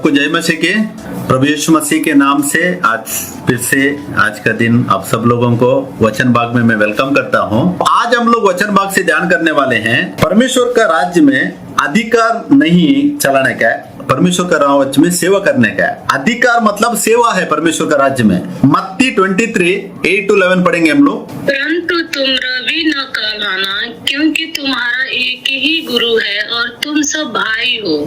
सबको जय मसीह के प्रभु यीशु मसीह के नाम से आज फिर से आज का दिन आप सब लोगों को वचन बाग में मैं वेलकम करता हूं। आज हम लोग वचन बाग से ध्यान करने वाले हैं परमेश्वर का राज्य में अधिकार नहीं चलाने का है, परमेश्वर का राज्य में सेवा करने का है। अधिकार मतलब सेवा है परमेश्वर का राज्य में। मत्ती 23:8-11 पढ़ेंगे हम लोग। परंतु तुम रवि न कहलाना, क्योंकि तुम्हारा एक ही गुरु है और तुम सब भाई हो।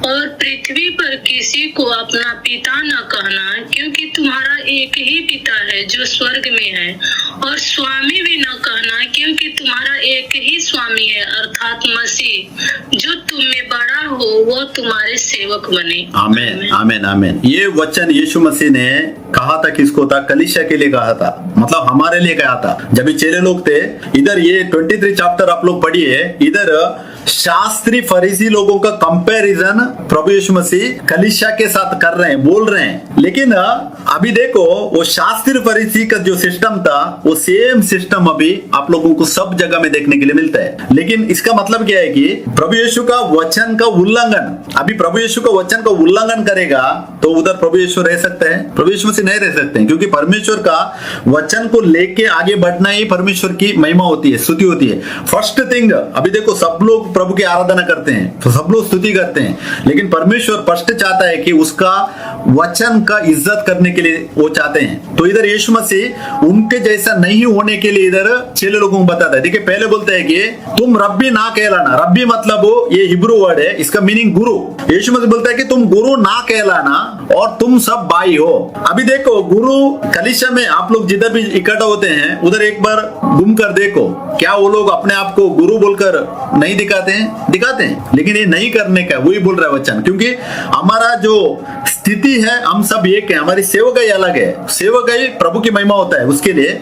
और पृथ्वी पर किसी को अपना पिता न कहना, क्योंकि तुम्हारा एक ही पिता है जो स्वर्ग में है। और स्वामी भी न कहना, क्योंकि तुम्हारा एक ही स्वामी है अर्थात मसीह। जो तुम में बड़ा हो वो तुम्हारे सेवक बने। आमीन आमीन आमीन। ये वचन यीशु मसीह ने कहा था, किसको था? कलीसिया के लिए कहा था, मतलब हमारे लिए कहा था। जब ये चेले लोग थे, इधर ये 23 चैप्टर आप लोग पढ़िए, इधर शास्त्री फरीसी लोगों का कंपैरिजन प्रभु यीशु मसीह कलीसिया के साथ कर रहे हैं, बोल रहे हैं। लेकिन अभी देखो वो शास्त्री फरीसी का जो सिस्टम था वो सेम सिस्टम अभी आप लोगों को सब जगह में देखने के लिए मिलता है। लेकिन इसका मतलब क्या है कि प्रभु यीशु का वचन का उल्लंघन, अभी प्रभु यीशु का वचन का उल्लंघन करेगा तो उधर प्रभु यीशु रह सकते हैं, प्रभु यीशु मसीह नहीं रह सकते हैं। क्योंकि परमेश्वर का वचन को लेके आगे बढ़ना ही परमेश्वर की महिमा होती है, स्तुति होती है। फर्स्ट थिंग, अभी देखो सब लोग प्रभु की आराधना करते हैं तो सब लोग स्तुति करते हैं, लेकिन परमेश्वर फर्स्ट चाहता है कि उसका वचन का इज्जत करने के लिए वो चाहते हैं। तो इधर यीशु मसीह उनके जैसा नहीं होने के लिए इधर चेले लोगों को बताता है। देखिए पहले बोलता है कि तुम रब्बी ना कहलाना। रब्बी मतलब वो ये हिब्रू वर्ड है, इसका मीनिंग गुरु। यीशु मसीह बोलता है कि तुम गुरु ना कहलाना और तुम सब भाई हो। अभी देखो गुरु कलीसिया में आप लोग जिधर भी इकट्ठा होते हैं उधर एक बार घूम कर देखो, क्या वो लोग अपने आप को गुरु बोलकर नहीं दिखाते हैं? दिखाते हैं, लेकिन ये नहीं करने का वही बोल रहा है वचन। क्योंकि हमारा जो स्थिति है हम सब एक है, हमारी सेवकाई अलग है। सेवकाई प्रभु की महिमा होता है उसके लिए।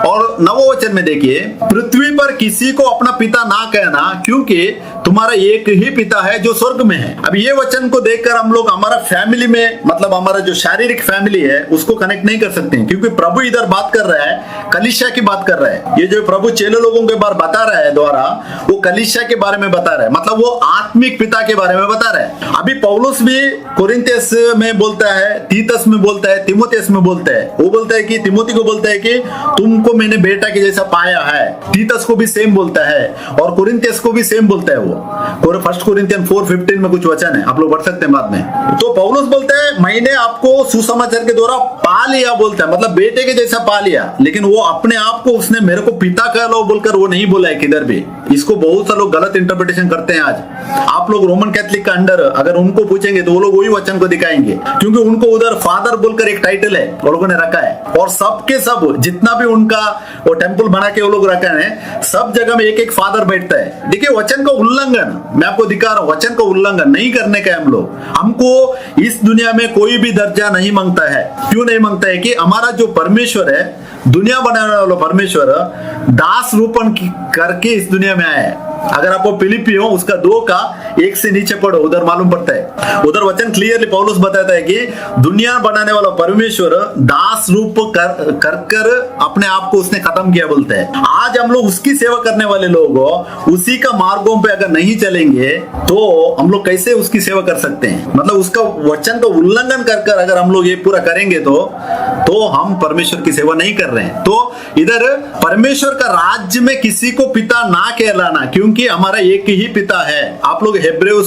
और नववचन में देखिए, पृथ्वी पर किसी को अपना पिता ना कहना, क्योंकि तुम्हारा एक ही पिता है जो स्वर्ग में है। अब ये वचन को देखकर हम लोग हमारा फैमिली में, मतलब हमारा जो शारीरिक फैमिली है उसको कनेक्ट नहीं कर सकते हैं। क्योंकि प्रभु इधर बात कर रहा है, कलीसिया की बात कर रहा है। ये जो प्रभु चेले लोगों के बारे बता रहा है द्वारा, वो कलीसिया के बारे में बता रहा है, मतलब वो आत्मिक पिता के बारे में बता रहा है। अभी पौलुस भी कोरिन्थियस में बोलता है, तीतस में बोलता है, तिमोथियस में बोलता है। वो बोलता है कि तिमोथी को बोलता है कि तुमको मैंने बेटा के जैसा पाया है। तीतस को भी सेम बोलता है और कोरिन्थियस को भी सेम बोलता है। वो फर्स्ट कोरिन्थियन 4:15 में कुछ वचन है, आप लोग पढ़ सकते हैं बाद में। तो पौलुस बोलता है मैंने आपको सुसमाचार के द्वारा पा लिया, बोलता है मतलब बेटे के जैसा पा लिया। लेकिन वो अपने आप को उसने मेरे को पिता कह लो बोलकर वो नहीं बोला है किधर भी। इसको बहुत सारे लोग गलत इंटरप्रिटेशन करते हैं। आज आप लोग रोमन कैथोलिक का अंडर अगर उनको पूछेंगे तो वो लोग वही वचन को दिखाएंगे, क्योंकि उनको उधर फादर बोलकर एक टाइटल है वो लोगों ने रखा है। और सबके सब जितना भी उनका वो टेंपल बना के वो लोग रखा है, सब जगह में एक एक फादर बैठता है। देखिए वचन का उल्लंघन मैं आपको दिखा रहा हूं, वचन का उल्लंघन नहीं करने का हम लोग। हमको इस दुनिया में कोई भी दर्जा नहीं मांगता है। क्यों नहीं मांगता है? कि हमारा जो परमेश्वर है, दुनिया बनाने वाला परमेश्वर दास रूपन करके इस दुनिया में आया है। अगर आपको फिलिपी हो उसका 2 का 1 से नीचे पढ़ो, उधर मालूम पड़ता है। उधर वचन क्लियरली पौलुस बताता है कि दुनिया बनाने वाला परमेश्वर दास रूप कर अपने आप को उसने खत्म किया, बोलता है। आज हम लोग उसकी सेवा करने वाले लोग उसी का मार्गों पे अगर नहीं चलेंगे तो हम लोग कैसे उसकी सेवा कर सकते हैं? मतलब उसका वचन का उल्लंघन कर अगर हम लोग ये पूरा करेंगे तो हम परमेश्वर की सेवा नहीं कर रहे हैं। तो इधर परमेश्वर का राज्य में किसी को पिता ना कहलाना, क्योंकि हमारा एक ही पिता है। आप लोग हेब्रेयु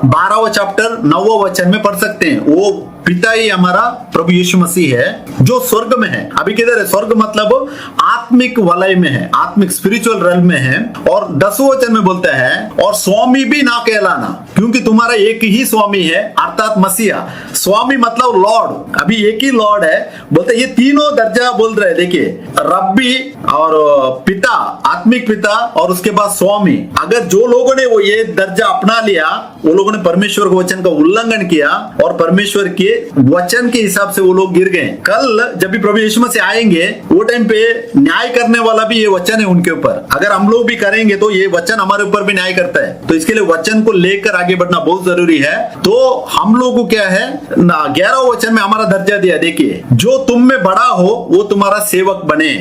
12वां चैप्टर 9वां वचन में पढ़ सकते हैं। वो पिता ही हमारा प्रभु यीशु मसीह है जो स्वर्ग में है। अभी किधर है? स्वर्ग मतलब आत्मिक वलय में है, आत्मिक स्पिरिचुअल रेल में है। और 10वें वचन में बोलता है और स्वामी भी ना कहलाना, क्योंकि तुम्हारा एक ही स्वामी है अर्थात मसीहा। स्वामी मतलब लॉर्ड, अभी एक ही लॉर्ड है। बोलते ये तीनों दर्जा बोल रहे हैं। देखिए रब्बी और पिता, आत्मिक पिता, और उसके बाद स्वामी। अगर जो लोगों ने वो ये दर्जा अपना लिया वो लोगों ने परमेश्वर के वचन का उल्लंघन किया और परमेश्वर के वचन के हिसाब से वो लोग गिर गए। कल जब भी प्रभु यीशु मसीह आएंगे वो टाइम पे न्याय करने वाला भी ये वचन है उनके ऊपर। अगर हम लोग भी करेंगे तो ये वचन हमारे ऊपर भी न्याय करता है। तो इसके लिए वचन को लेकर आगे बढ़ना बहुत जरूरी है। तो हम लोग को क्या है 11वें वचन में हमारा दर्जा दिया, देखिए, जो तुम में बड़ा हो वो तुम्हारा सेवक बने।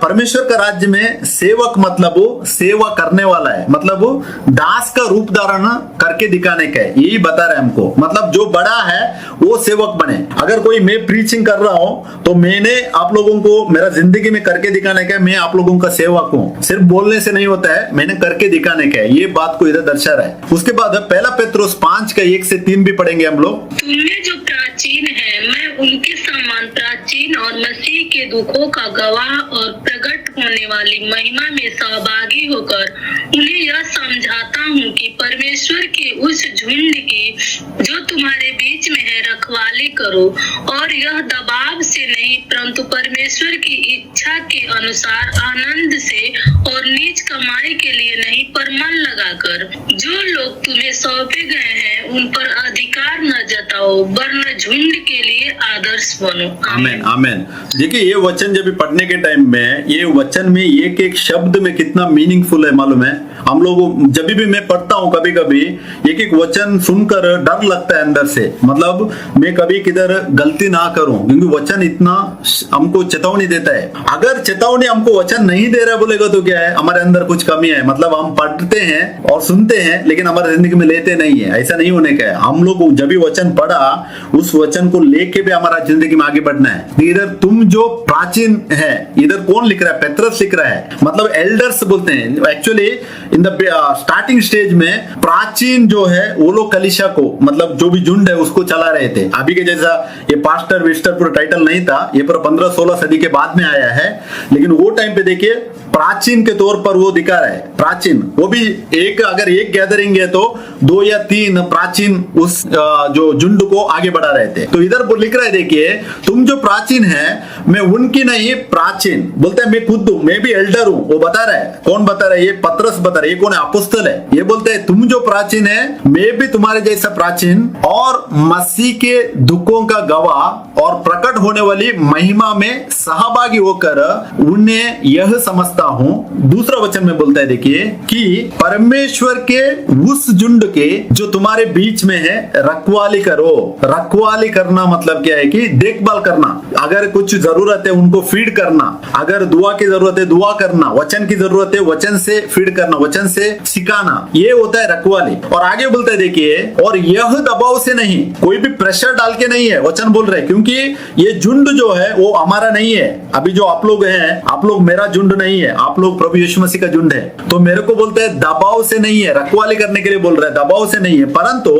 परमेश्वर का राज्य में सेवक मतलब वो सेवा करने वाला है, मतलब वो दास का रूप धारण करके दिखाने का है, यही बता रहे हमको। मतलब जो बड़ा है वो सेवक बने। अगर कोई मैं प्रीचिंग कर रहा हूं तो मैंने आप लोगों को मेरा जिंदगी में करके दिखाने का है, मैं आप लोगों का सेवक हूं। सिर्फ बोलने से नहीं होता है, मैंने करके दिखाने का है। ये बात को इधर दर्शा रहा है। उसके बाद पहला पेत्रुस 5 का 1 से 3 भी पढ़ेंगे हम लोग। तुमने जो प्राचीन है, मैं उनके समान प्राचीन और मसीह के दुखों का गवाह और प्रकट होने वाली महिमा में सहभागी होकर उन्हें यह समझाता हूँ कि परमेश्वर के उस झुंड की जो तुम्हारे बीच में है रखवाली करो, और यह दबाव से नहीं परंतु परमेश्वर की इच्छा के अनुसार आनंद से और नीच कमाई के लिए नहीं पर मन लगाकर। जो लोग तुम्हें सौंपे गए हैं उन पर अधिकार न जताओ वरन झुंड के लिए आदर्श बनो। आमेन आमेन। देखिए ये वचन जब भी पढ़ने के टाइम में ये वचन में एक एक शब्द में कितना मीनिंगफुल है मालूम है। हम लोग जब भी मैं पढ़ता हूँ कभी कभी एक एक वचन सुनकर डर लगता है अंदर से, मतलब मैं कभी किधर गलती ना करूं, क्योंकि वचन इतना हमको चेतावनी देता है। अगर चेतावनी हमको वचन नहीं दे रहा बोलेगा तो क्या है, हमारे अंदर कुछ कमी है। मतलब हम पढ़ते हैं और सुनते हैं लेकिन हमारे जिंदगी में लेते नहीं है, ऐसा नहीं होने का है। हम लोग जब भी वचन पढ़ा उस वचन को लेके भी हमारा जिंदगी में आगे बढ़ना है। इधर तुम जो प्राचीन है, इधर कौन लिख रहा है? पेत्रस लिख रहा है। मतलब एल्डर्स बोलते हैं actually in the starting stage में। प्राचीन जो है वो लोग कलीसिया को, मतलब जो भी झुंड है उसको चला रहे थे। अभी के जैसा ये पास्टर विस्टर पूरा टाइटल नहीं था, ये पूरा 15-16 सदी के बाद में आया है। लेकिन वो टाइम पे देखिए प्राचीन के तौर पर वो दिखा रहा है। प्राचीन वो भी अगर एक गैदरिंग है तो 2 या 3 प्राचीन उस जो झुंड को आगे बढ़ा रहे थे। तो इधर वो लिख रहा है, देखिए, तुम जो प्राचीन है मैं उनकी नहीं प्राचीन बोलते हैं, मैं खुद हूं, मैं भी एल्डर हूं। वो बता रहा है, कौन बता रहा है? ये पत्रस बता रहा है। ये कौन है? अपोस्तल है। ये बोलते हैं तुम जो प्राचीन है मैं भी तुम्हारे जैसा प्राचीन और मसीह के दुखों का गवाह और प्रकट होने वाली महिमा में सहभागी होकर उन्हें यह समझता हूं। दूसरा वचन में बोलता है, देखिए, कि परमेश्वर के उस झुंड के जो तुम्हारे बीच में है रखवाली करो। रखवाली करना मतलब क्या है कि देखभाल करना। अगर कुछ जरूरत है उनको फीड करना, अगर दुआ की जरूरत है दुआ करना, वचन की जरूरत है वचन से फीड करना, वचन से सिखाना, ये होता है रखवाली। और आगे बोलता है, देखिए, और यह दबाव से नहीं, कोई भी प्रेशर डाल के नहीं है, वचन बोल रहे हैं, क्योंकि ये झुंड जो है वो हमारा नहीं है। अभी जो आप लोग हैं, आप लोग मेरा झुंड नहीं है, आप लोग प्रभु यीशु मसीह का झुंड है। तो मेरे को बोलते हैं दबाव से नहीं है, रखवाली करने के लिए बोल रहे हैं, दबाव से नहीं है, परंतु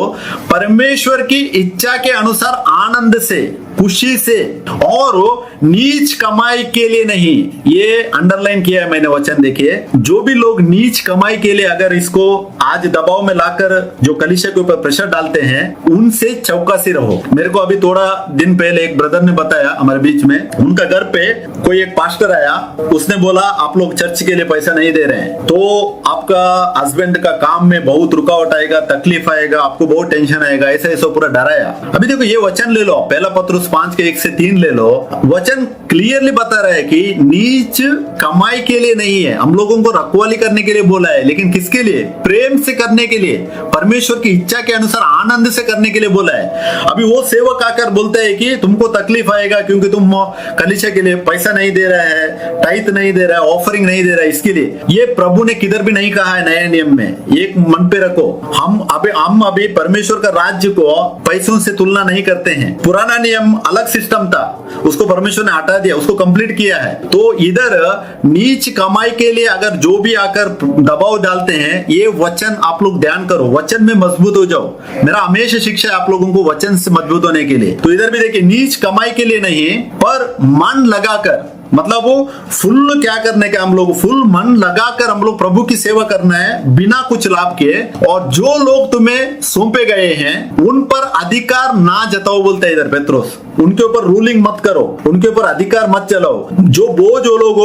परमेश्वर की इच्छा के अनुसार आनंद से, खुशी से और नीच कमाई के लिए नहीं। ये अंडरलाइन किया है मैंने वचन। देखिए, जो भी लोग नीच कमाई के लिए अगर इसको आज दबाव में लाकर जो कलीसिया के ऊपर प्रेशर डालते हैं उनसे चौकसी रहो। मेरे को अभी थोड़ा दिन पहले एक ब्रदर ने बताया हमारे बीच में, उनका घर पे कोई एक पास्टर आया, उसने बोला आप लोग चर्च के लिए पैसा नहीं दे रहे हैं तो आपका हस्बैंड का काम में बहुत रुकावट आएगा, तकलीफ आएगा, आपको बहुत टेंशन आएगा, ऐसा ऐसा पूरा डराया। अभी देखो ये वचन ले लो, पहला पत्रुस 5 के 1 से 3 ले लो। वचन क्लियरली बता रहा है कि नीच कमाई के लिए नहीं है, हम लोगों को रखवाली करने के लिए बोला है, लेकिन किसके लिए? प्रेम से करने के लिए, परमेश्वर की इच्छा के अनुसार आनंद से करने के लिए बोला है। अभी वो सेवक आकर बोलता है कि तुमको तकलीफ आएगा क्योंकि तुम कलीसिया के लिए पैसा नहीं दे रहा है, टाइथ नहीं दे रहा है, ऑफरिंग नहीं दे रहा है, इसके लिए ये प्रभु ने किधर भी नहीं कहा है नए नियम में। एक मन पे रखो, हम अभी परमेश्वर का राज्य को पैसों से तुलना नहीं करते हैं। पुराना नियम अलग सिस्टम था, उसको परमेश्वर ने हटा दिया, उसको कंप्लीट किया है। तो इधर नीच कमाई के लिए अगर जो भी आकर दबाव डालते हैं, ये वचन आप लोग ध्यान करो, वचन में मजबूत हो जाओ। मेरा हमेशा शिक्षा है आप लोगों को वचन से मजबूत होने के लिए। तो इधर भी देखिए, नीच कमाई के लिए नहीं पर मन लगाकर मतलब वो फुल क्या करने का, हम लोग फुल मन लगाकर हम लोग प्रभु की सेवा करना है बिना कुछ लाभ के। और जो लोग तुम्हें सौंपे गए हैं उन पर अधिकार ना जताओ बोलते हैं इधर पेत्रोस। उनके ऊपर रूलिंग मत करो, उनके ऊपर अधिकार मत चलाओ। जो बोझ वो लोग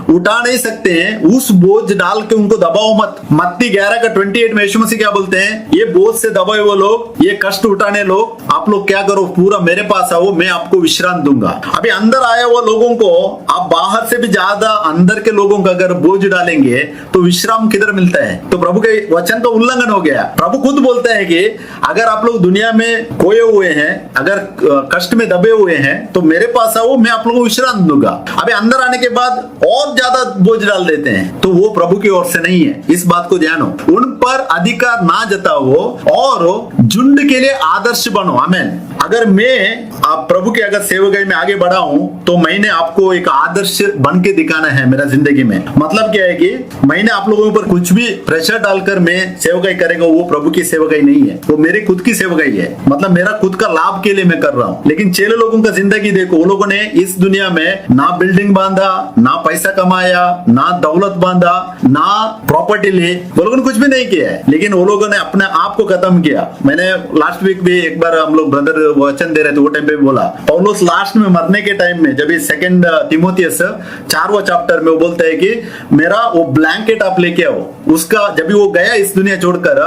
उठा नहीं सकते हैं उस बोझ डाल के उनको दबाओ मत। मत्ती 11:28 में यीशु मसीह क्या बोलते हैं, ये बोझ से दबाए वो लोग, ये कष्ट उठाने लोग, आप लोग क्या करो, पूरा मेरे पास आओ, मैं आपको विश्राम दूंगा। अभी अंदर आया हुआ लोगों को आप बाहर से भी ज्यादा अंदर के लोगों का अगर बोझ डालेंगे तो विश्राम किधर मिलता है? तो प्रभु के वचन का उल्लंघन हो गया। प्रभु खुद बोलते हैं कि अगर आप लोग दुनिया में खोए हुए हैं, अगर कष्ट में दबे हुए हैं तो मेरे पास आओ, मैं आप लोगों को विश्राम दूंगा। अभी अंदर आने के बाद और ज्यादा बोझ डाल देते हैं तो वो प्रभु की ओर से नहीं है। इस बात को ध्यान हो, उन पर अधिकार ना जताओ और झुंड के लिए आदर्श बनो। आमीन। अगर मैं आप प्रभु के अगर सेवकाई में आगे बढ़ा हूं तो मैंने आपको एक आदर्श बन के दिखाना है मेरा जिंदगी में। मतलब क्या है कि मैंने आप लोगों पर कुछ भी प्रेशर डालकर मैं सेवकाई करेगा, वो प्रभु की सेवकाई नहीं है, वो मेरी खुद की सेवकाई है। मतलब मेरा खुद का लाभ के लिए मैं कर रहा हूं। लेकिन चेले लोगों का जिंदगी देखो, वो लोगों ने इस दुनिया में ना बिल्डिंग बांधा, ना पैसा कमाया, ना दौलत बांधा, ना प्रॉपर्टी ली, वो लोगों ने कुछ भी नहीं किया है। लेकिन वो लोगों ने अपने आप को खत्म किया। मैंने लास्ट वीक भी एक बार हम लोग ब्रदर वचन दे रहे थे, वो टाइम पे भी बोला, पौलुस लास्ट में मरने के टाइम में जब ये 2 तीमुथियुस 4वां चैप्टर में वो बोलता है कि मेरा वो ब्लैंकेट आप लेके आओ। उसका जब भी वो गया इस दुनिया छोड़कर,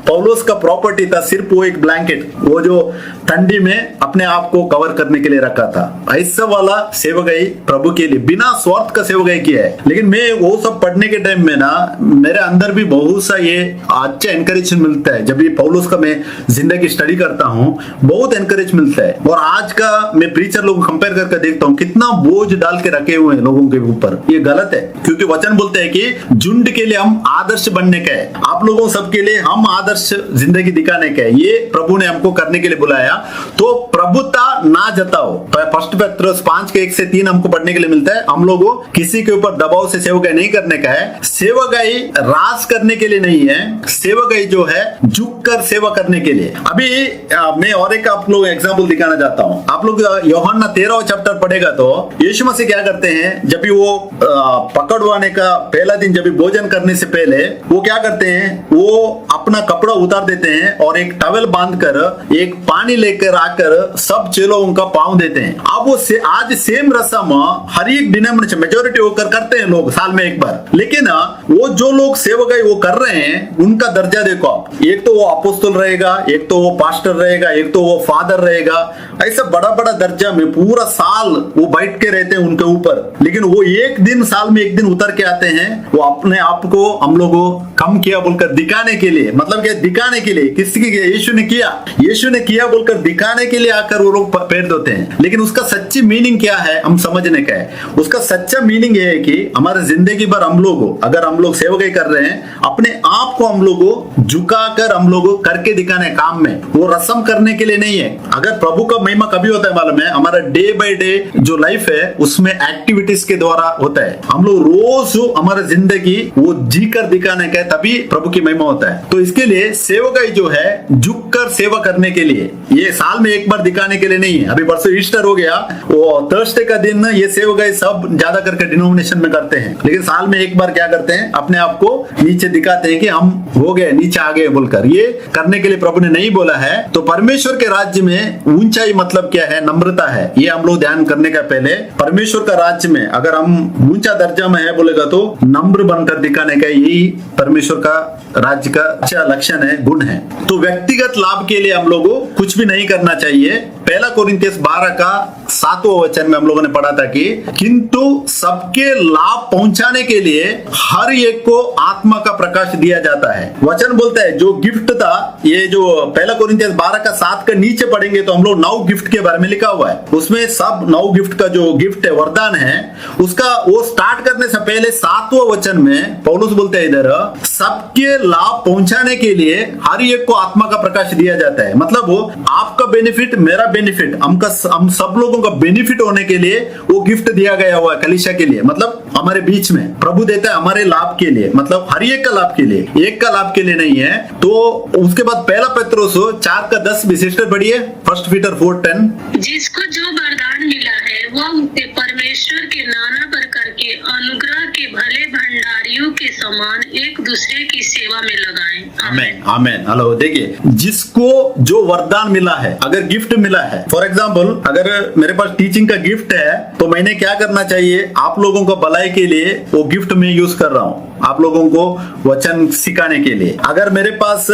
पौलुस का प्रॉपर्टी था सिर्फ वो एक ब्लैंकेट, वो जो ठंडी में अपने आप को कवर करने के लिए रखा था। ऐसा वाला सेवकाई प्रभु के लिए बिना स्वार्थ का सेवकाई किया है। लेकिन मैं वो सब पढ़ने के टाइम में ना मेरे अंदर भी बहुत सा ये अच्छा एनकरेज मिलता है। जब भी पौलुस का मैं जिंदगी स्टडी करता हूँ बहुत एनकरेज मिलता है। और आज का मैं प्रीचर लोग कंपेयर करके देखता हूँ कितना बोझ डाल के रखे हुए हैं लोगों के ऊपर। ये गलत है, क्योंकि वचन बोलते हैं कि झुंड के लिए हम आदर्श बनने का है। आप लोगों सबके लिए हम आदर्श जिंदगी दिखाने का है। ये प्रभु ने हमको करने के लिए बुलाया। तो प्रभुता ना जताओ। 1 पेट्रोस 5:1-3 हमको पढ़ने के लिए मिलता है। हम लोगों किसी के ऊपर दबाव से सेवकाई नहीं करने का है। सेवकाई राज करने के लिए नहीं है, सेवकाई जो है झुककर सेवा करने के लिए। अभी मैं और एक आप लोग एग्जांपल दिखाना चाहता हूं। आप लोग यूहन्ना 13वां चैप्टर पढ़ेगा तो यीशु मसीह क्या करते हैं, जब भी वो पकड़वाने का पहला दिन, जब भी भोजन करने से पहले वो क्या करते हैं, वो अपना कपड़ा उतार देते हैं और एक टॉवेल बांधकर एक पानी लेकर आकर सब चेलों का पांव देते हैं। अब वो आज सेम रस्म हर एक डिनोमिनेशन मेजोरिटी होकर करते हैं लोग साल में एक बार। लेकिन वो जो लोग सेवकाई वो कर रहे हैं उनका दर्जा देखो आप। एक तो वो अपोस्तल रहेगा, एक तो वो पास्टर रहेगा, एक तो वो फादर रहेगा। ऐसा बड़ा बड़ा दर्जा में पूरा साल वो बैठ के रहते हैं उनके ऊपर। लेकिन वो एक दिन साल में एक दिन उतर के आते हैं, वो अपने आप को हम लोगों कम किया बोलकर दिखाने के लिए, मतलब क्या दिखाने के लिए, किसी यीशु ने किया बोलकर दिखाने के लिए आकर वो लोग पैर धोते हैं। लेकिन उसका सच्ची मीनिंग क्या है हम समझने का है। उसका सच्चा मीनिंग ये है कि हमारे जिंदगी भर हम लोग अगर हम लोग सेवकाई कर रहे हैं, अपने आप को हम लोग झुकाकर हम लोग करके दिखाने काम में, वो रस्म करने के लिए नहीं है। अगर प्रभु का महिमा कभी होता है मालूम है, हमारा डे बाय डे जो लाइफ है उसमें एक्टिविटीज के द्वारा होता है। हम लोग रोज हमारा जिंदगी वो जी कर दिखाने का है, तभी प्रभु की महिमा होता है। तो इसके लिए सेवकाई जो है झुक कर सेवा करने के लिए, ये साल में एक बार दिखाने के लिए नहीं है। अभी परसों ईस्टर हो गया, वो थर्सडे का दिन ये सेवकाई सब ज्यादा करके डिनोमिनेशन में करते हैं। लेकिन साल में एक बार क्या करते हैं, अपने आप को नीचे दिखाते हैं कि हम हो गए, नीचे आ गए बोलकर। ये करने के लिए प्रभु ने नहीं बोला है। तो परमेश्वर के राज्य में ऊंचाई मतलब क्या है, नम्रता है। ये हम लोग ध्यान करने का पहले, परमेश्वर का राज्य में अगर हम ऊंचा दर्जा में है बोलेगा तो नम्र बनकर दिखाने का, यही परमेश्वर का राज्य का अच्छा लक्षण है, गुण है। तो व्यक्तिगत लाभ के लिए हम लोगों कुछ भी नहीं करना चाहिए। 1 कोरिन्थियस 12:7 वचन में हम लोगों ने पढ़ा था कि किंतु सबके लाभ पहुंचाने के लिए हर एक को आत्मा का प्रकाश दिया जाता है। वचन बोलता है जो गिफ्ट था, ये जो 1 कोरिन्थियस 12:7 का नीचे पढ़ेंगे तो हम लोग 9 गिफ्ट के बारे में लिखा हुआ है। उसमें सब 9 गिफ्ट का जो गिफ्ट है, वरदान है, उसका वो स्टार्ट करने से पहले 7वां वचन में पौलुस बोलते हैं इधर सबके लाभ पहुंचाने के लिए हर एक को आत्मा का प्रकाश दिया जाता है। मतलब वो आपका बेनिफिट, मेरा बेनिफिट, हम सब लोगों का बेनिफिट होने के लिए वो गिफ्ट दिया गया हुआ है कलीसिया के लिए। मतलब हमारे बीच में प्रभु देता है हमारे लाभ के लिए, मतलब हर एक का लाभ के लिए, एक का लाभ के लिए नहीं है। तो उसके बाद 1 पेट्रोस 4:10 विशिष्ट पढ़िए, 1 पीटर 4:10। जिसको जो वरदान मिला है वह उसे परमेश्वर के नाना प्रकार के अनुग्रह के भले भंडारियों के समान एक दूसरे की सेवा में लगाएं। आमेन आमेन। हेलो, देखिए, जिसको जो वरदान मिला है, अगर गिफ्ट मिला है, फॉर एग्जाम्पल अगर मेरे पास टीचिंग का गिफ्ट है तो मैंने क्या करना चाहिए, आप लोगों को भलाई के लिए वो गिफ्ट में यूज कर रहा हूँ, आप लोगों को वचन सिखाने के लिए। अगर मेरे पास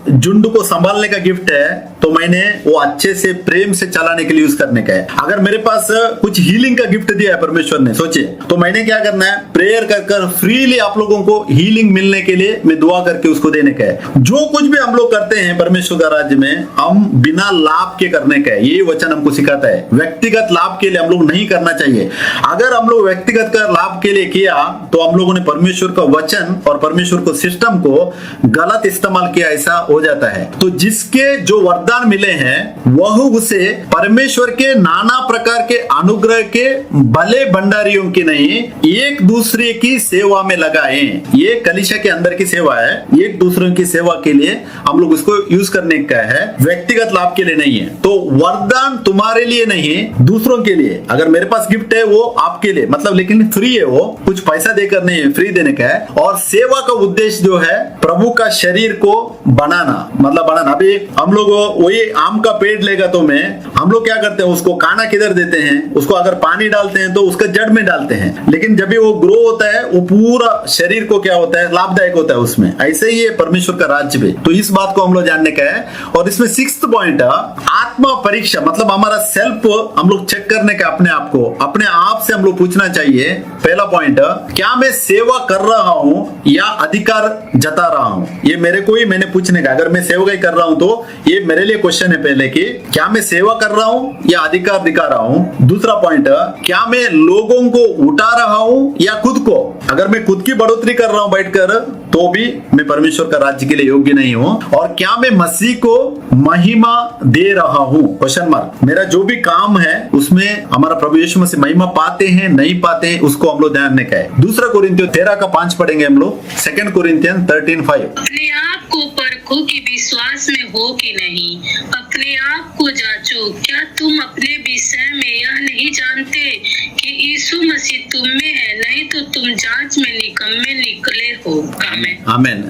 झुंड को संभालने का गिफ्ट है तो मैंने वो अच्छे से प्रेम से चलाने के लिए यूज करने का है। अगर मेरे पास कुछ हीलिंग का गिफ्ट दिया है परमेश्वर ने, सोचिए, तो मैंने क्या करना है, प्रेयर कर कर फ्रीली आप लोगों को हीलिंग मिलने के लिए मैं दुआ करके उसको देने का है। जो कुछ भी हम लोग करते हैं परमेश्वर का राज्य में, हम बिना लाभ के करने का है, ये वचन हमको सिखाता है। व्यक्तिगत लाभ के लिए हम लोग नहीं करना चाहिए। अगर हम लोग व्यक्तिगत का लाभ के लिए किया तो हम लोगों ने परमेश्वर का वचन और परमेश्वर को सिस्टम को गलत इस्तेमाल किया, ऐसा हो जाता है। तो जिसके जो वरदान मिले हैं वह उसे परमेश्वर के नाना प्रकार के अनुग्रह के भले भंडारियों की नहीं, एक दूसरे की सेवा में लगाएं। ये कलीसिया के अंदर की सेवा है, एक दूसरे की सेवा के लिए हम लोग उसको यूज करने का है, व्यक्तिगत लाभ के लिए नहीं है। तो वरदान तुम्हारे लिए नहीं, दूसरों के लिए। अगर मेरे पास गिफ्ट है वो आपके लिए, मतलब लेकिन फ्री है, वो कुछ पैसा देकर नहीं है, फ्री देने का है। और सेवा का उद्देश्य जो है प्रभु का शरीर को बनाना, मतलब बनाना। अभी हम लोग वही आम का पेड़ लेगा तो हम लोग क्या करते हैं, उसको काना किधर देते हैं, उसको अगर पानी डालते हैं तो उसका जड़ में डालते हैं, लेकिन जब भी वो ग्रो होता है वो पूरा शरीर को क्या होता है, लाभदायक होता है उसमें। ऐसे ही है परमेश्वर का राज्य भी। तो इस बात को हम लोग जानने का है। और इसमें 6th पॉइंट आत्मा परीक्षा, मतलब हमारा सेल्फ हम लोग चेक करने का, अपने आप को, अपने आप से हम लोग पूछना चाहिए। पहला पॉइंट, क्या मैं सेवा कर रहा हूं या अधिकार जता रहा हूं, ये मेरे को ही मैंने पूछने का। अगर मैं सेवा ही कर रहा हूं तो ये मेरे लिए क्वेश्चन है पहले कि क्या मैं सेवा कर रहा हूं या अधिकार दिखा रहा हूं। दूसरा पॉइंट, क्या मैं लोगों को उठा रहा हूं या खुद को। अगर मैं खुद की बढ़ोतरी कर रहा हूं बैठकर तो भी मैं परमेश्वर का राज्य के लिए योग्य नहीं हूं। और क्या मैं मसीह को महिमा दे रहा हूं, क्वेश्चन मार्क। मेरा जो भी काम है उसमें हमारा प्रभु यीशु मसीह महिमा पाते हैं नहीं पाते हैं, उसको हम लोग ध्यान रखने का है। दूसरा कोरिन्थियों 13:5 पढ़ेंगे हम लोग। 2 कोरिन्थियन 13:5। अपने आप को परखो कि विश्वास में हो कि नहीं, अपने आप को जांचो, क्या तुम अपने विषय में यह नहीं जानते कि यीशु मसीह तुम में है, नहीं तो तुम जांच में निकम्मे निकले हो। आमीन आमीन।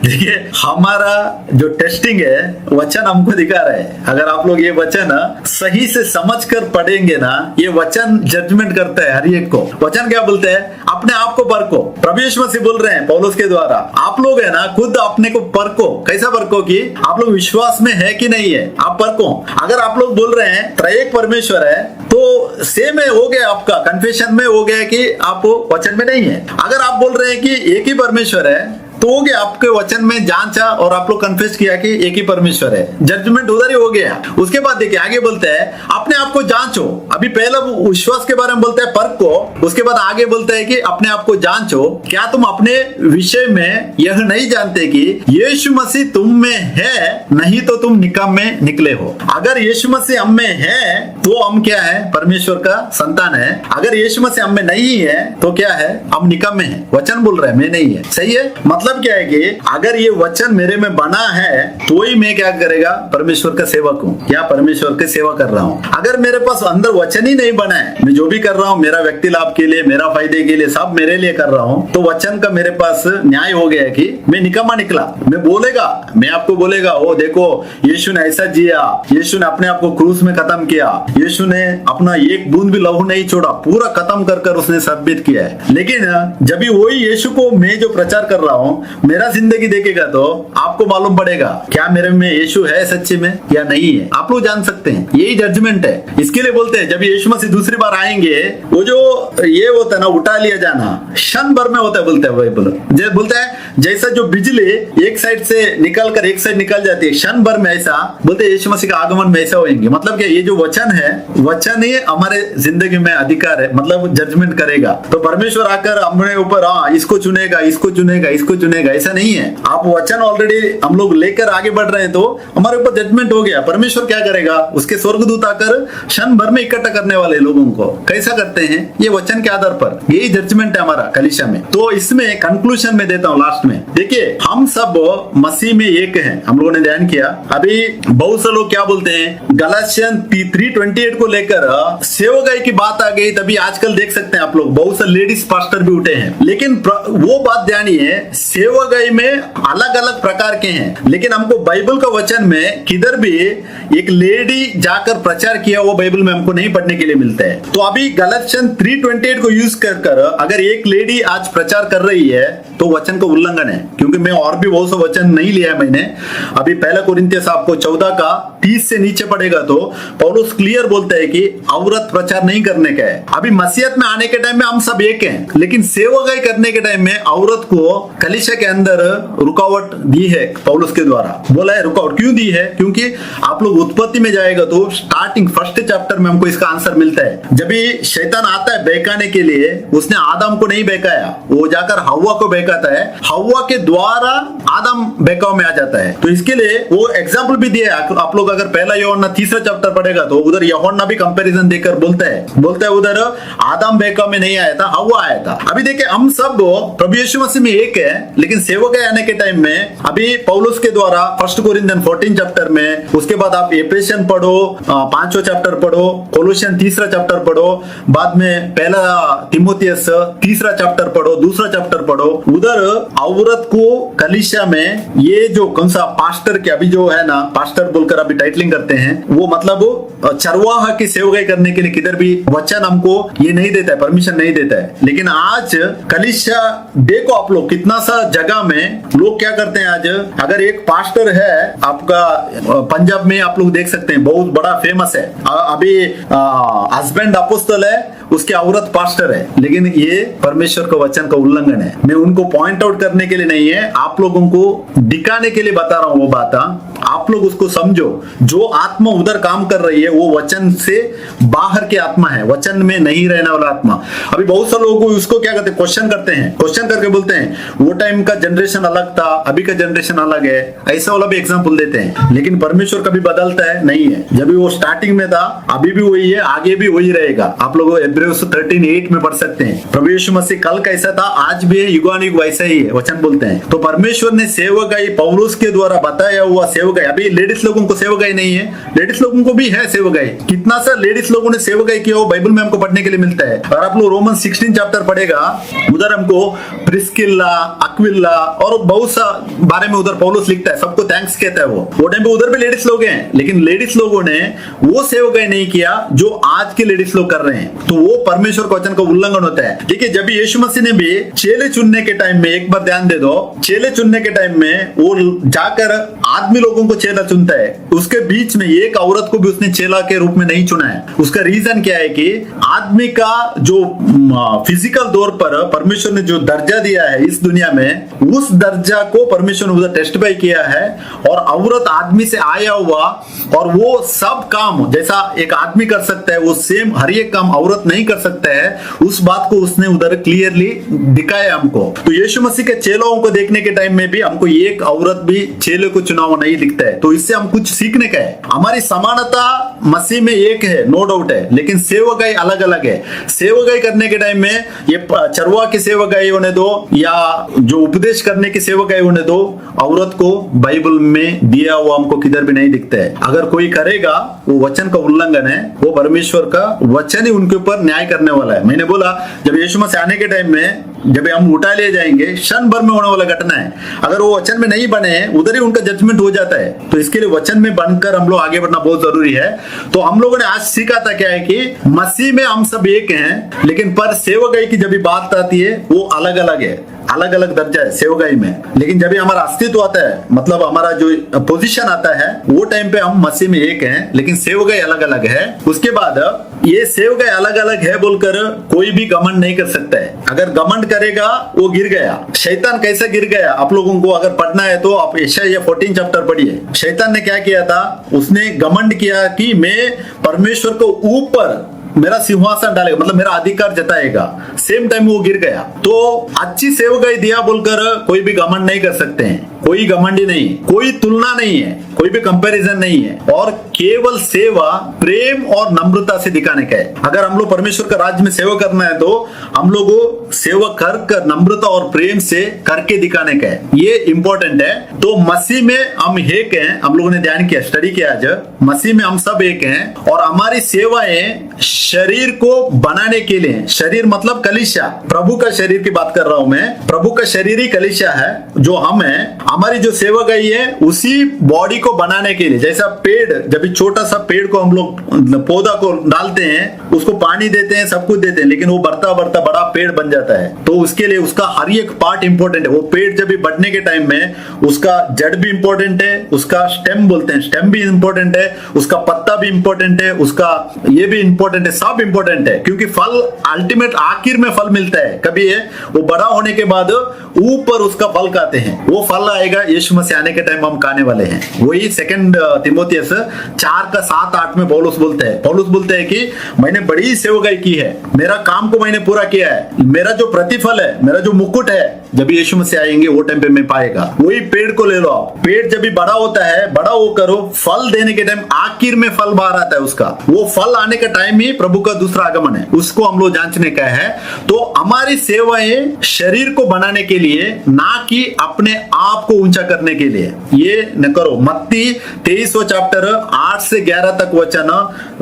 देखिए, हमारा जो टेस्टिंग है वचन हमको दिखा रहा है। अगर आप लोग ये वचन सही से समझ कर पढ़ेंगे ना, ये वचन जजमेंट करता है हर एक को। वचन क्या बोलते हैं, अपने आप को परखो। प्रभु यीशु मसीह बोल रहे हैं पौलुस के द्वारा, आप लोग है ना खुद अपने को परखो। कैसा परखो कि आप लोग विश्वास में है कि नहीं है, आप परखो। अगर आप लोग बोल रहे हैं त्रयेक परमेश्वर है तो सेम है, हो गया आपका कन्फेशन में, हो गया कि आप वचन में नहीं है। अगर आप बोल रहे हैं कि एक ही परमेश्वर है तो हो गया, आपके वचन में जांचा और आप लोग कन्फेस किया कि एक ही परमेश्वर है, जजमेंट उधर ही हो गया। उसके बाद देखिए आगे बोलते हैं अपने आप को जांचो। अभी पहला विश्वास के बारे में बोलते हैं परख को, उसके बाद आगे बोलते हैं कि अपने आप को जांचो, क्या तुम अपने विषय में यह नहीं जानते कि यीशु मसीह तुम में है, नहीं तो तुम निकम्मे निकले हो। अगर यीशु मसीह हम में है तो हम क्या है, परमेश्वर का संतान है। अगर यीशु मसीह हम में नहीं है तो क्या है, हम निकम्मे हैं। वचन बोल रहे हैं मैं नहीं है, सही है। मतलब क्या है कि अगर ये वचन मेरे में बना है तो ही मैं क्या करेगा, परमेश्वर का सेवक हूँ या परमेश्वर की सेवा कर रहा हूँ। अगर मेरे पास अंदर वचन ही नहीं बना है, मैं जो भी कर रहा हूँ मेरा व्यक्ति लाभ के लिए, मेरा फायदे के लिए, सब मेरे लिए कर रहा हूँ, तो वचन का मेरे पास न्याय हो गया कि मैं निकम्मा निकला। मैं बोलेगा, मैं आपको बोलेगा, ओ देखो यीशु ने ऐसा जिया, यीशु ने अपने आप को क्रूस में खत्म किया, यीशु ने अपना एक बूंद भी लहू नहीं छोड़ा, पूरा खत्म कर कर उसने साबित किया है। लेकिन जब भी वही यीशु को मैं जो प्रचार कर रहा हूँ, मेरा जिंदगी देखेगा तो आपको मालूम पड़ेगा क्या मेरे में यीशु है सच्चे में या नहीं है। आप लोग जान सकते हैं, यही जजमेंट है। इसके लिए बोलते हैं जब यीशु मसीह दूसरी बार आएंगे, वो जो ये होता है ना उठा लिया जाना, क्षण भर में होता है, बोलते हैं बाइबल। बोलता है जैसा जो बिजली एक साइड से निकल कर एक साइड निकल जाती है, क्षण भर में ऐसा बोलते हैं यीशु मसीह का आगमन में ऐसा होंगे। मतलब क्या, ये जो वचन है, वचन ही हमारे जिंदगी में अधिकार है, मतलब जजमेंट करेगा। तो परमेश्वर आकर हमारे ऊपर इसको चुनेगा, इसको चुनेगा, इसको चुनेगा, चुनेगा, ऐसा नहीं है। आप वचन ऑलरेडी हम लोग लेकर आगे बढ़ रहे हैं तो हमारे ऊपर जजमेंट हो गया। परमेश्वर क्या करेगा, उसके स्वर्गदूत आकर क्षण भर में इकट्ठा करने वाले लोगों को कैसा करते हैं, ये वचन के आधार पर यही जजमेंट है हमारा कलीसिया में। तो इसमें कंक्लूजन में देता हूं लास्ट में, देखिए हम सब मसीह में एक हैं, हम लोगों ने ध्यान किया। अभी बहुत से लोग क्या बोलते हैं, गलातियन 3:28 को लेकर सेवकाई की बात आ गई, तभी आजकल देख सकते हैं आप लोग बहुत से लेडीज पास्टर भी उठे हैं। लेकिन वो बात जानिए, सेवकाई में अलग अलग प्रकार के हैं, लेकिन हमको बाइबल का वचन में किधर भी एक लेडी जाकर प्रचार किया वो बाइबल में हमको नहीं पढ़ने के लिए मिलता है। तो अभी गलातियन 3:28 को यूज कर अगर एक लेडी आज प्रचार कर रही है तो वचन का उल्लंघन है, क्योंकि मैं और भी बहुत से वचन नहीं लिया मैंने। अभी पहला कोरिन्थियस आपको 14 का 30 से नीचे पड़ेगा तो पौलुस क्लियर बोलता है कि औरत प्रचार नहीं करने का है। अभी मसीहत में आने के टाइम में हम सब एक हैं, लेकिन सेवकाई करने के टाइम में औरत को कलीसिया के अंदर रुकावट दी है पौलुस के द्वारा। बोला है रुकावट क्यों दी है, क्योंकि आप लोग उत्पत्ति में जाएगा तो स्टार्टिंग फर्स्ट चैप्टर में हमको इसका आंसर मिलता है। जब भी शैतान आता है बहकाने के लिए, उसने आदम को नहीं बहकाया, वो जाकर हव्वा को बहकाता है, हव्वा के द्वारा आदम बहकाव में आ जाता है। तो इसके लिए वो एग्जाम्पल भी दिया है। आप लोग अगर पहला यूहन्ना 3 चैप्टर पढ़ेगा तो उधर यूहन्ना भी कंपैरिजन देकर बोलता है उधर आदम बहकाव में नहीं आया था, हव्वा आया था। अभी देखिए हम सब प्रभु यीशु मसीह में एक है, लेकिन सेवकाई आने के टाइम में अभी पौलुस के द्वारा 1 कोरिन्थियन 14 चैप्टर में, उसके बाद आप एफेसियन पढ़ो 5वां चैप्टर पढ़ो, कोलोसियन 3 चैप्टर पढ़ो, बाद में पहला तीमुथियुस 3 चैप्टर पढ़ो, 2 चैप्टर पढ़ो। उधर औरत को कलीसिया में ये जो कौन सा पास्टर के अभी जो है ना, पास्टर बोलकर अभी टाइटलिंग करते हैं, वो मतलब चरवाहा की सेवकाई करने के लिए किधर भी वचन हमको ये नहीं देता है, परमिशन नहीं देता है। लेकिन आज कलीसिया देखो आप लोग कितना सा जगह में लोग क्या करते हैं। आज अगर एक पास्टर है आपका पंजाब में, आप लोग देख सकते हैं बहुत बड़ा फेमस है, अभी हस्बैंड अपोस्तल है, उसकी औरत पास्टर है, लेकिन ये परमेश्वर का वचन का उल्लंघन है। मैं उनको पॉइंट आउट करने के लिए नहीं है, आप लोगों को दिखाने के लिए बता रहा हूं वो बात। आप लोग उसको समझो, जो आत्मा उधर काम कर रही है वो वचन से बाहर की आत्मा है, वचन में नहीं रहने वाला आत्मा। अभी बहुत सारे लोग उसको क्या करते हैं, क्वेश्चन करते हैं, क्वेश्चन करके बोलते हैं वो टाइम का जनरेशन अलग था, अभी का जनरेशन अलग है, ऐसा वाला भी एग्जांपल देते हैं। लेकिन परमेश्वर कभी बदलता है नहीं है, जब भी वो स्टार्टिंग में था अभी भी वही है, आगे भी वही रहेगा। आप लोग इब्रानियों 13:8 में पढ़ सकते हैं, प्रभु यीशु मसीह कल कैसा था आज भी है, युगानुयुग वैसा ही है, वचन बोलते हैं। तो परमेश्वर ने सेवकाई पौलुस के द्वारा बताया हुआ सेवकाई, अभी लेडीज लोगों को सेवकाई नहीं है, लेडीज लोगों को भी है सेवकाई। कितना सा लेडीज लोगों ने सेवकाई किया वो बाइबल में हमको पढ़ने के लिए मिलता है। और आप लोग रोमन 16 चैप्टर पढ़ेगा, उधर हमको प्रिस्किल्ला, अक्विला और बहुत सा बारे में उधर पौलुस लिखता है, सबको थैंक्स कहता है। वो टाइम पे उधर भी लेडीज लोग हैं, लेकिन लेडीज लोगों ने वो सेवकाई नहीं किया जो आज के लेडीज लोग कर रहे हैं। तो वो परमेश्वर के वचन का उल्लंघन होता है। देखिए जब भी यीशु मसीह ने भी चेले चुनने के टाइम में, एक बार ध्यान दे दो, चेले चुनने के टाइम में वो जाकर आदमी लोगों को चेला चुनता है, उसके बीच में एक औरत को भी उसने चेला के रूप में नहीं चुना है। उसका रीजन क्या है कि आदमी का जो फिजिकल तौर पर परमेश्वर ने जो दर्जा दिया है इस दुनिया में, उस दर्जा को परमेश्वर ने उधर टेस्टिफाई किया है। और औरत आदमी से आया हुआ, और वो सब काम जैसा एक आदमी कर सकता है वो सेम हर एक काम औरत नहीं कर सकता है, उस बात को उसने उधर क्लियरली दिखाया हमको। तो यीशु मसीह के चेलों को देखने के टाइम में भी हमको एक औरत भी चेले को चुना हुआ नहीं दिखता है। तो इससे हम कुछ सीखने का है। हमारी समानता मसीह में एक है, नो डाउट है, लेकिन सेवकाई अलग अलग है। सेवकाई करने के टाइम में ये चरवा की सेवकाई होने दो या जो उपदेश करने की सेवकाई होने दो, औरत को बाइबल में दिया हुआ हमको किधर भी नहीं दिखता है। अगर कोई करेगा वो वचन का उल्लंघन है, वो परमेश्वर का वचन ही उनके ऊपर न्याय करने वाला है। मैंने बोला जब यीशु मसीह आने के टाइम में जब हम उठा लिए जाएंगे, क्षण भर में होने वाला घटना है। अगर वो वचन में नहीं बने, उधर ही उनका जजमेंट हो जाता है। तो इसके लिए वचन में बनकर हम लोग आगे बढ़ना बहुत जरूरी है। तो हम लोगों ने आज सीखा था क्या है कि मसीह में हम सब एक हैं, लेकिन पर सेवकाई की जब बात आती है वो अलग अलग है, अलग अलग दर्जा है सेवकाई में। लेकिन जब हमारा अस्तित्व आता है, मतलब हमारा जो पोजीशन आता है, वो टाइम पे हम मसीह में एक हैं, लेकिन सेवकाई अलग अलग है। उसके बाद ये सेवकाई अलग अलग है बोलकर कोई भी घमंड नहीं कर सकता है। अगर घमंड करेगा वो गिर गया। शैतान कैसे गिर गया, आप लोगों को अगर पढ़ना है तो आप यशायाह 14 चैप्टर पढ़िए। शैतान ने क्या किया था, उसने घमंड किया कि मैं परमेश्वर को ऊपर मेरा सिंहासन डालेगा, मतलब मेरा अधिकार जताएगा। सेम टाइम वो गिर गया। तो अच्छी सेवकाई दिया बोलकर कोई भी घमंड नहीं कर सकते हैं, कोई घमंडी नहीं, कोई तुलना नहीं है, कोई भी कंपैरिजन नहीं है, और केवल सेवा प्रेम और नम्रता से दिखाने का है। अगर हम लोग परमेश्वर का राज्य में सेवा करना है तो हम लोगों को सेवा कर नम्रता और प्रेम से करके दिखाने का है, ये इंपॉर्टेंट है। तो मसीह में हम एक हैं, हम लोगों ने ध्यान किया, स्टडी किया आज, मसीह में हम सब एक हैं और हमारी सेवाएं शरीर को बनाने के लिए, शरीर मतलब कलीसिया, प्रभु का शरीर की बात कर रहा हूं मैं, प्रभु का शरीर ही कलीसिया है जो हम हैं। हमारी जो सेवा गई है उसी बॉडी को बनाने के लिए, जैसा पेड़, जब छोटा सा पेड़ को हम लोग पौधा को डालते हैं, उसको पानी देते हैं, सब कुछ देते हैं, लेकिन वो बढ़ता बढ़ता बड़ा पेड़ बन जाता है। तो उसके लिए उसका हर एक पार्ट इंपॉर्टेंट है। वो पेड़ जब भी बढ़ने के टाइम में उसका जड़ भी इंपॉर्टेंट है, उसका स्टेम बोलते हैं, स्टेम भी इंपॉर्टेंट है, उसका पत्ता भी इंपॉर्टेंट है, उसका ये भी इंपॉर्टेंट है, सब इंपॉर्टेंट है, क्योंकि फल अल्टीमेट आखिर में फल मिलता है। कभी है वो बड़ा होने के बाद ऊपर उसका फल खाते हैं, वो फल आएगा यीशु मसीह आने के टाइम हम खाने वाले हैं। वही सेकंड तीमुथियुस 4:7-8 में पौलुस बोलते हैं कि मैंने बड़ी सेवकाई की है, मेरा काम को मैंने पूरा किया है, मेरा जो प्रतिफल है, मेरा जो मुकुट है, जब यीशु मसीह आएंगे वो टाइम पे मैं पाएगा। वही पेड़ को ले लो आप, पेड़ जब भी बड़ा होता है, बड़ा हो करो, फल देने के टाइम आखिर में फल बाहर आता है उसका, वो फल आने का टाइम ही प्रभु का दूसरा आगमन है, उसको हम लोग जांचने का है। तो हमारी सेवाएं शरीर को बनाने के लिए, ना कि अपने आप को ऊंचा करने के लिए, ये न करो। मत्ती 23वां चैप्टर 8 से 11 तक वचन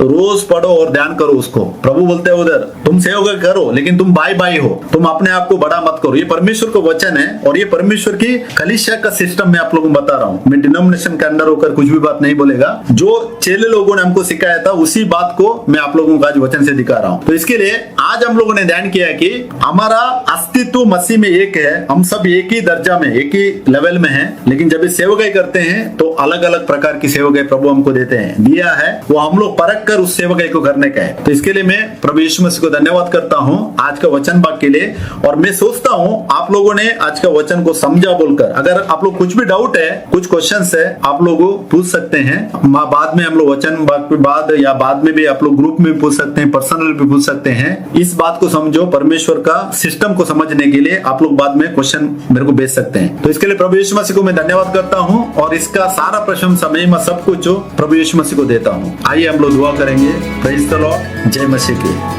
रोज पढ़ो और ध्यान करो उसको। प्रभु बोलते हैं उधर, तुम सेवा करो लेकिन तुम बाई हो, तुम अपने आप को बड़ा मत करो। ये परमेश्वर का वचन है और ये परमेश्वर की कलीसिया का सिस्टम मैं आप लोगों को बता रहा हूं। मैं डिनोमिनेशन के अंदर होकर कुछ भी बात नहीं बोलेगा, जो चेले लोगों ने हमको सिखाया था उसी बात को मैं आप लोगों को आज वचन से दिखा रहा हूं। तो इसके लिए आज हम लोगों ने ध्यान किया कि हमारा अस्तित्व मसीह में एक है, हम सब एक ही दर्जा में, एक ही लेवल में हैं, लेकिन जब सेवकाई करते हैं तो अलग अलग प्रकार की सेवकाई प्रभु हमको देते हैं, दिया है, वो हम लोग परख कर उस सेवकाई को करने का है। तो इसके लिए मैं प्रभु यीशु मसीह को धन्यवाद करता हूं आज का वचन भाग के लिए। और मैं सोचता हूं आप लोगों ने आज का वचन को समझा बोलकर। अगर आप लोग कुछ भी डाउट है, कुछ क्वेश्चंस है, आप लोग पूछ सकते हैं, बाद में हम लोग वचन भाग के बाद या बाद में भी आप लोग ग्रुप में भी पूछ सकते हैं, पर्सनल भी पूछ सकते हैं। इस बात को समझो, परमेश्वर का सिस्टम को समझने के लिए आप लोग बाद में क्वेश्चन मेरे को भेज सकते हैं। तो इसके लिए प्रभु यीशु मसीह को मैं धन्यवाद करता हूं और इसका सारा प्रशंसा मैं सब कुछ प्रभु यीशु मसीह को देता हूं। आइए हम लोग दुआ करेंगे। Praise the Lord. जय मसीह की।